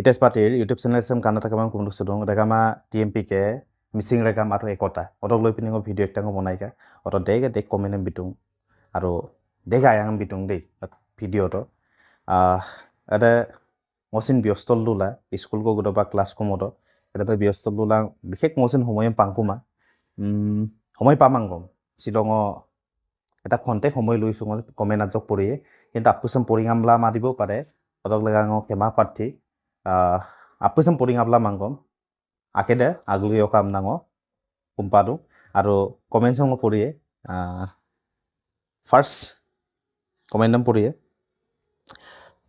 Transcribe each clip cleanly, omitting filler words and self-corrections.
Ites patir YouTube channel sem kana takaman kumduk sedong regama TMP ke missing regam atau ekota otok loi piningo video ekta ngo bonai ka otok dek comment em bitung aro dek ayang bitung dei video to ada ngosin biostol lula school ko godo ba class ko modo ada ba biostol lula bikhek ngosin homoy pangkuma homoy pamangom silongo এটা খন্তেক সময় লৈছো comment আজক পৰি কিন্তু আপুসম পৰিঙামলা মাৰিব পাৰে অদক লগাঙ কেমা প্ৰাৰ্থী আপুসম পৰিঙামলা মাংগম আকেদে আগলিও কাম নাঙ কুম্পাদু আৰু কমেন্ট সং পৰিয়ে ফাৰ্স্ট কমেন্ট নাম পৰিয়ে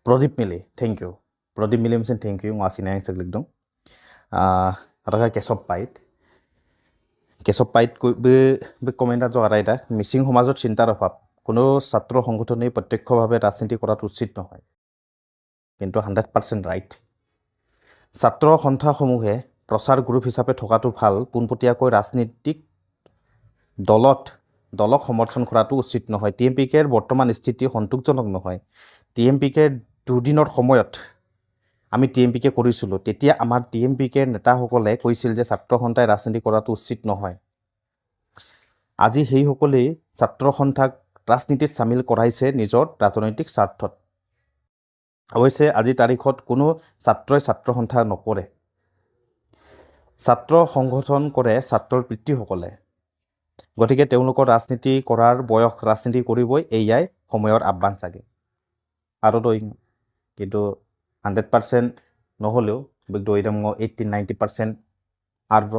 প্ৰদীপ মিলি থ্যাংক ইউ প্ৰদীপ মিলি মিছেন থ্যাংক ইউ মাসি নাই সক লিখদম আটাকা কেশৱ পাইট কমেন্টাৰ জগাটা এটা মিচিং সমাজত চিন্তাৰ অভাৱ কোনো ছাত্ৰ সংগঠনে প্ৰত্যক্ষভাৱে ৰাজনীতি কৰাটো উচিত নহয় কিন্তু 100% ৰাইট ছাত্ৰ সন্থাসমূহে প্ৰচাৰ গ্ৰুপ হিচাপে থকাটো ভাল পোনপটীয়াকৈ ৰাজনীতিক দলক সমৰ্থন কৰাটো উচিত নহয় টিএমপিকেৰ বৰ্তমান স্থিতি সন্তোষজনক নহয় টিএমপিকে দুদিনৰ সময়ত আমি টিএমপিকে কৰিছিলো তেতিয়া আমাৰ টিএমপিকে নেতাসকলে কৈছিল যে ছাত্ৰ সন্থাই ৰাজনীতি কৰাটো উচিত নহয় আজি সেই সকলেই ছাত্ৰ সন্থাক ৰাজনীতিত সামিল কৰাইছে নিজৰ ৰাজনৈতিক স্বাৰ্থত অৱশ্যে আজি তাৰিখত কোনো ছাত্ৰই ছাত্ৰ সন্থা নকৰে ছাত্ৰ সংগঠন কৰে ছাত্ৰৰ পিতৃসকলে গতিকে তেওঁলোকৰ ৰাজনীতি কৰাৰ বয়স ৰাজনীতি কৰিবই এইয়াই সময়ৰ আহ্বান চাগে আৰু দই কিন্তু 100% নহলেও দইদম 80-90% আৰ্ব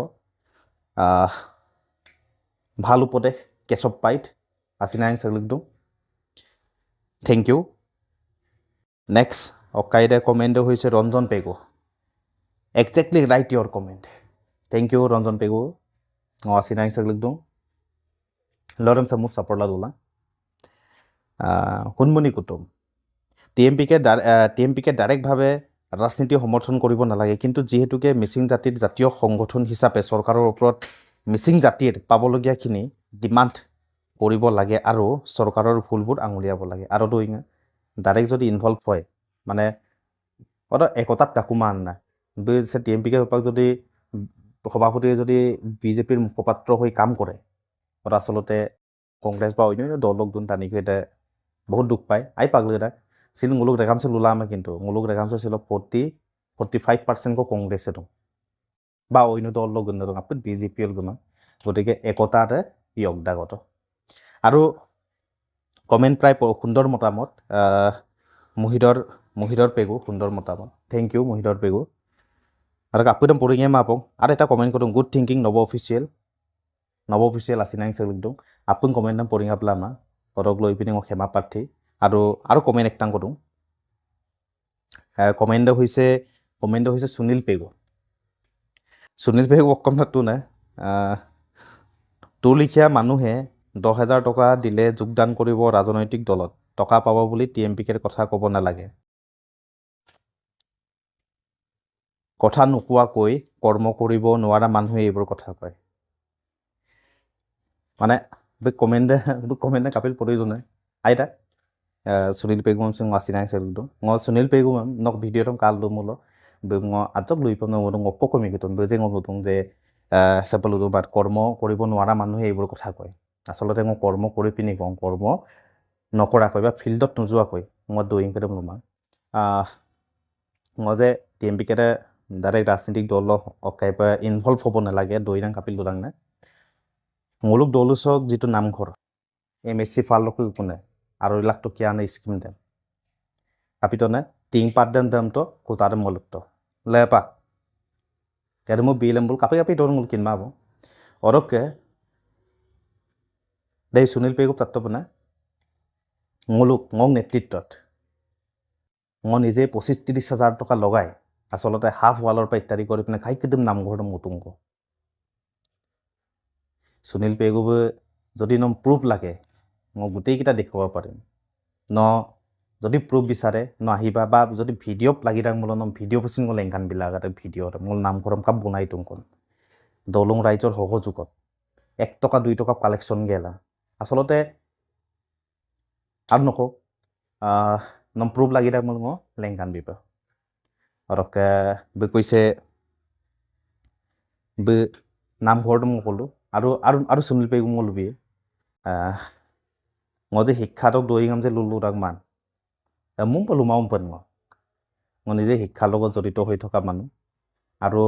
ভাল উপদেশ কেশৱ পাইট আসিনাং সগলিকদম থ্যাংক ইউ নেক্সট অকাইদে কমেন্ট হৈছে Ranjan Pegu exactly right your comment thank you Ranjan Pegu আসিনাং সগলিকদম লৰম সামু সাপোৰ্টলা দুলা হুনমনি কুটুম টিএমপিকে ডাইৰেক্টভাৱে ৰাজনীতি সমৰ্থন কৰিব নালাগে কিন্তু যেহেতুকে মিচিং জাতিৰ জাতীয় সংগঠন হিচাপে চৰকাৰৰ ওপৰত মিচিং জাতিৰ পাবলগীয়াখিনি ডিমাণ্ড কৰিব লাগে আৰু চৰকাৰৰ ভুলবোৰ আঙুলিয়াব লাগে আৰু দুইঙা ডাইৰেক্ট যদি ইনভলভ হয় মানে একতাত কাকো মান নাই টিএমপিকে যদি সভাপতিয়ে যদি বিজেপিৰ মুখপাত্ৰ হৈ কাম কৰে আচলতে কংগ্ৰেছ বা অন্য দলক যোন টানিকে এটা বহুত দুখ পায় আই পাগলো এটা ছিল মুলুক রেখামছে লুলামে কিন্তু মুলুক রেখামছে ছিল 45% কো কংগ্রেসে দং বা অন্য দল লগ গণ দং আপনি বিজেপি হল গণ গতিকে একতাতে যোগদাগত আৰু কমেন্ট প্ৰায় সুন্দৰ মতামত মহিদৰ পেগু সুন্দৰ মতামত থ্যাংক ইউ মহিদৰ পেগু আৰু আপুদম পৰিঙে মাপং আৰু এটা কমেন্ট কৰং গুড থিংকিং নব অফিচিয়েল আসিনাং সগলিকদম আপুন কমেন্ট নাম পৰিঙা প্লামা অৰক লৈ পিনি ক্ষমা প্ৰাৰ্থী আৰু কমেন্ট একটাং কৰোঁ কমেন্ট হৈছে সুনীল পেগু অকমনাটো নাই তোৰ লিখীয়া মানুহে 10,000 টকা দিলে যোগদান কৰিব ৰাজনৈতিক দলত টকা পাব বুলি টিএমপিকেৰ কথা ক'ব নালাগে কথা নোকোৱাকৈ কৰ্ম কৰিব নোৱাৰা মানুহে এইবোৰ কথা কয় মানে কমেন্টে কাপিল প্ৰয়োজনে আইতা সুনীল পেগু সিং আসিনাং সগলিকদম সুনীল পেগু নক ভিডিও টং কাল দমলো আজক লৈ পন অপ্প কমিকিতন বেজে ngomotong যে সেপলুদো বাট কৰ্ম কৰিব নোৱাৰা মানুহে এইবোৰ কথা কয় আসলতে কৰ্ম কৰি পিনি কৰ্ম নকৰাকৈ বা ফিল্ডত নোযোৱাকৈ দইং কৰে মা যে টিএমপিকে ডাইৰেক্ট ৰাজনীতিক দল অকাইপা ইনভলভ হ'ব নালাগে দইৰাং কাপিল দুলাং না মুলুক দলুচক যিটো নামঘৰ এমএসসি ফালকো কোনে আৰু লাখ টকিয়া আনে স্কিম দেন কাপিটনে টিং পাত দেন তো কোতাৰে মলুক্ত লেপা তেৰে মো বিলেম্বুল কাপি দৰ মুল কিনমা ব অৰকে দেই সুনীল পেগু তাত্তপনা মুলুক নেতৃত্বত নিজে 25-30 হাজাৰ টকা লগাই আসলতে হাফ ৱালৰ পৰা ইত্যাদি কৰি পিনে কাইকদম নামঘৰ মুতুংগ সুনীল পেগু যদি নম প্ৰুফ লাগে গোটেই কিটা দেখুৱাব পাৰিম যদি প্ৰুফ বিচাৰে আহিবা বা যদি ভিডিঅ' লাগি থাক মূল ভিডিঅ' পচিন গ'লে এংকান বিলাকতে ভিডিঅ'ত মূল নামঘৰম কাপ বনাই তুংকন দলং ৰাইজৰ সহযোগত 1 টকা 2 টকা কালেকশ্যন গেলা আসলতে আৰু নকো প্ৰুফ লাগি থাক মূল লেংকান বিবা Orok be koise be nam hordum kolu aru sunil pe gum lubi ngoje hikhatok doingam je lulu ragman mum polu maum pen ngo nije hikkhar logot jorito hoi থকা মানুহ আৰু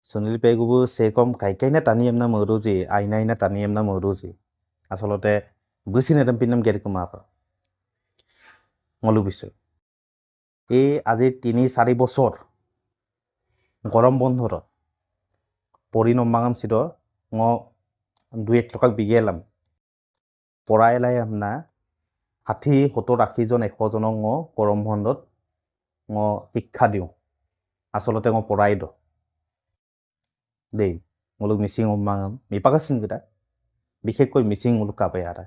সুনীল পেগুবু সেকম কাইকাইনা টানি এমনা মৰুজি আইনাইনা টানি এমনা মৰুজি আসলতে বুছিনে এদম পিনাম গেরকুমা আপা ngolu বিষয় এই আজি 3-4 বছর গরম বন্ধর পরিনমাগাম ছিল ng 2-1 টকাক বিগেলাম পড়াইলাই আমনা 60-70-80 জন 100 জনক ng গরম বন্ধত ng শিক্ষা দিও আসলতে ng পড়াই দ দেই মুলুক মিসিং উম্মাগাম মিপাকাসিন গটা বিশেষকৈ মিসিং মুলুক কাপে আরা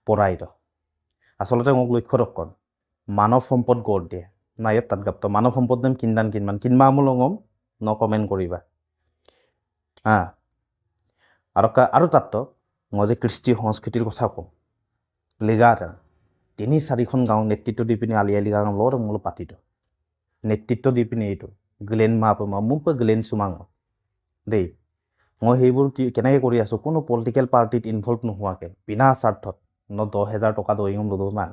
পড়াই দ আসলতে মোক লক্ষ্য ৰকন মানৱ সম্পদ গঢ় দিয়ে নাই তাত গাপ্ত মানৱ সম্পদ নাম কিনমান কিনমা মুলঙম ন কমেন্ট কৰিবা আৰু তাত মই যে কৃষ্টি সংস্কৃতিৰ কথা কম লিগাৰ 3-4খন গাঁও নেতৃত্ব দি পিনে আলি গাঁও লৰ মূল পাতিত নেতৃত্ব দি পিনে এইটো গ্লেন মাপ মুম্প গ্লেন সুমাং দেই মই সেইবোৰ কি কেনেকৈ কৰি আছো কোনো পলিটিকেল পাৰ্টিত ইনভলভ নোহোৱাকে বিনা স্বাৰ্থত 10,000 টকা দইঙম লদমান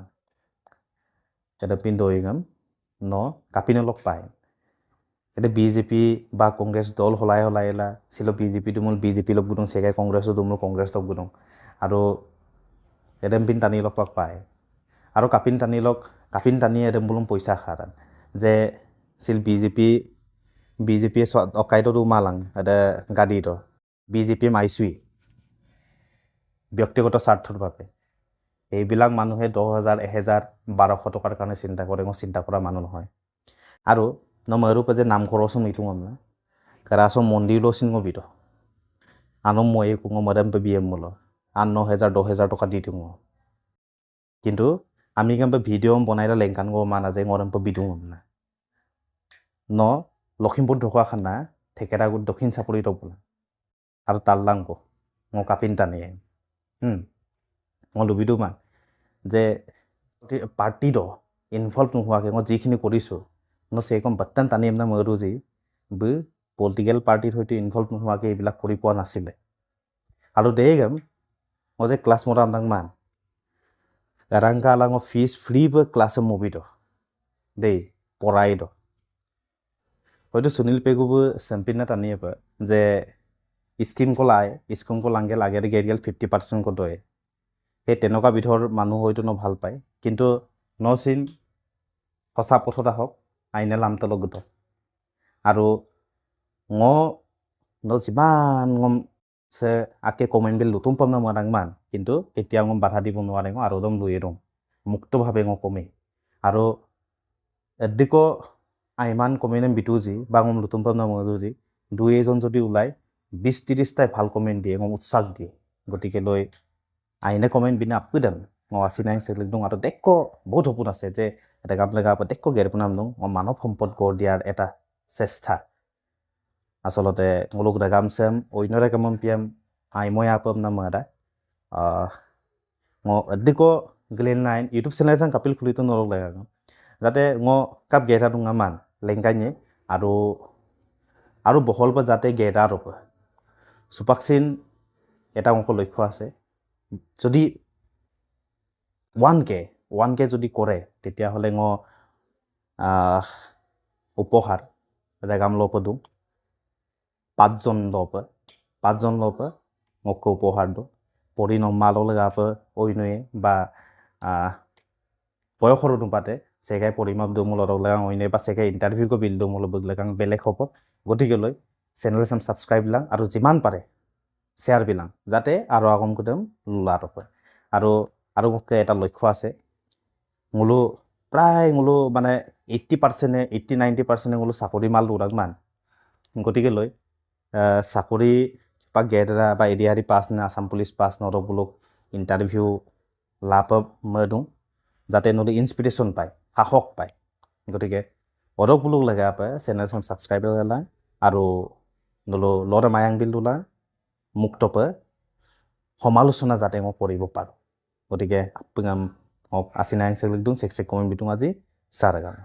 এটা পিন দইঙম কাপিনে লগ পায় এটা বিজেপি বা কংগ্ৰেছ দল হলাইলা ছিল বিজেপি দুমুল বিজেপি লগ গুদং সেগাই কংগ্ৰেছ দুমুল কংগ্ৰেছ লগ গুদং আৰু এডেম পিন টানি লগ পায় আৰু কাপিন টানি এডেম বুলম পইচা খাৰান যে ছিল বিজেপি অকাইতো মালাং এটা গাড়ীত বিজেপি মাইছুই ব্যক্তিগত স্বাৰ্থৰ বাবে এইবিলাক মানুহে 10,000 1,000 1200 টকাৰ কাৰণে চিন্তা কৰে মই চিন্তা কৰা মানুহ নহয় আৰু নমৰুপে যে নাম কৰছম ইটো আমনা কাৰাছ মন্দিৰ লছিন গবিত আনম মই কুঙ মদম পে বিএম মুল 9,000 10,000 টকা দি দিও কিন্তু আমি কেমবে ভিডিও বনাইলা লেংকান গো মানা যে মরম পে বিদু আমনা লখিমপুর ঢোকা খানা থেকেৰাগুত দক্ষিণ চাপৰি তবলা আৰু তাল্লাংকো মই কাপিন টানি মই লুবিদো মান যে পাৰ্টিত ইনভলভ নোহোৱাকৈ মই যিখিনি কৰিছোঁ সেকম বাত্তান টানি এমনা মৰুজি বি পলিটিকেল পাৰ্টিৰ সৈতে ইনভলভ নোহোৱাকৈ এইবিলাক কৰি পোৱা নাছিলে আৰু দেগাম মই যে ক্লাছ মৰা আমদাং মান ৰাংকা আলাঙ ফিজ ফ্ৰী ক্লাছ মুভিটো দেই পঢ়াই দ হয়তো সুনীল পেগুবু চেম্পিয়ন টানি যে স্কিম কো লাংগে লাগে গেৰিয়েল 50% কদয়ে সেই তেনেকুৱা বিধৰ মানুহ হয়তো ভাল পায় কিন্তু নছিল সঁচা পথত আহক আইনে লামত লগত আৰু যিমান সে আকে কমেন্ট বিল লুতুম পাম নামাৰাং মান কিন্তু এতিয়া বাধা দিব নোৱাৰিম আৰু দম লৈ ৰং মুক্তভাৱে কমে আৰু এদিক আইমান কমেণ্ট বিটুজি বা লুতুম পাম নামজি 2-এজন যদি ওলাই 20-30টাই ভাল কমেণ্ট দিয়ে উৎসাহ দিয়ে গতিকে লৈ আইনে কমেণ্ট বিনা আপুদান আছিনাই চেলিক দং আৰু দেখক বহুত সপোন আছে যে এটা গাপ লগা দেখক গেৰপুনাম দং মানৱ সম্পদ গঢ় দিয়াৰ এটা চেষ্টা আসলতে মুলুক ৰেগাম চেম অন্যৰে কামম পিয়াম আইময় আপম নাম এটা এদিক গ্লেন নাইন ইউটিউব চেনেল চাং কাপিল খুলিতো নৰক লাগা যাতে কাপ গেৰা দুঙা মান লেংকাইনে আৰু বহল বা যাতে গেৰা ৰূপ সুপাকসিন এটা লক্ষ্য আছে যদি 1K যদি কৰে তেতিয়াহ'লে উপহাৰ ৰেগাম লপ দিওঁ 5জন লপ মোক উপহাৰ দিওঁ পৰিণমাল লগাপ অইনয়ে বা বয়সৰ অনুপাতে সেগাই পৰিমাপ দিওঁ মোৰ লগা অইনে বা সেগাই ইণ্টাৰভিউ কো বিল দিওঁ মোৰ লগা বেলেগ হ'ব গতিকে লৈ চেনেল চাম ছাবস্ক্ৰাইব লাং আৰু যিমান পাৰে শ্বেয়াৰ বিলাং যাতে আৰু আগম কুদম লাট হয় আৰু মোক এটা লক্ষ্য আছে মুলো প্ৰায় মানে 80% 80-90% মুলো চাকৰি মাল দুৰাক মান গতিকে লৈ চাকৰি বা গেৰা বা এডিআৰই পাছ নে আসাম পুলিচ পাছ নৰবুলক ইণ্টাৰভিউ লাভ মদুং যাতে ইনস্পিৰেশ্যন পায় সাহস পায় গতিকে অৰবুলক লগা পায় চেনেল চাম ছাবস্ক্ৰাইব লাং আৰু লৰে মায়াং বিল দুলা মুক্তপে সমালোচনা যাতে মই কৰিব পাৰোঁ গতিকে আপুঙাম আছিনাং চেলিক দুং চেক কমেণ্ট বিটুং আজি সাৰগাম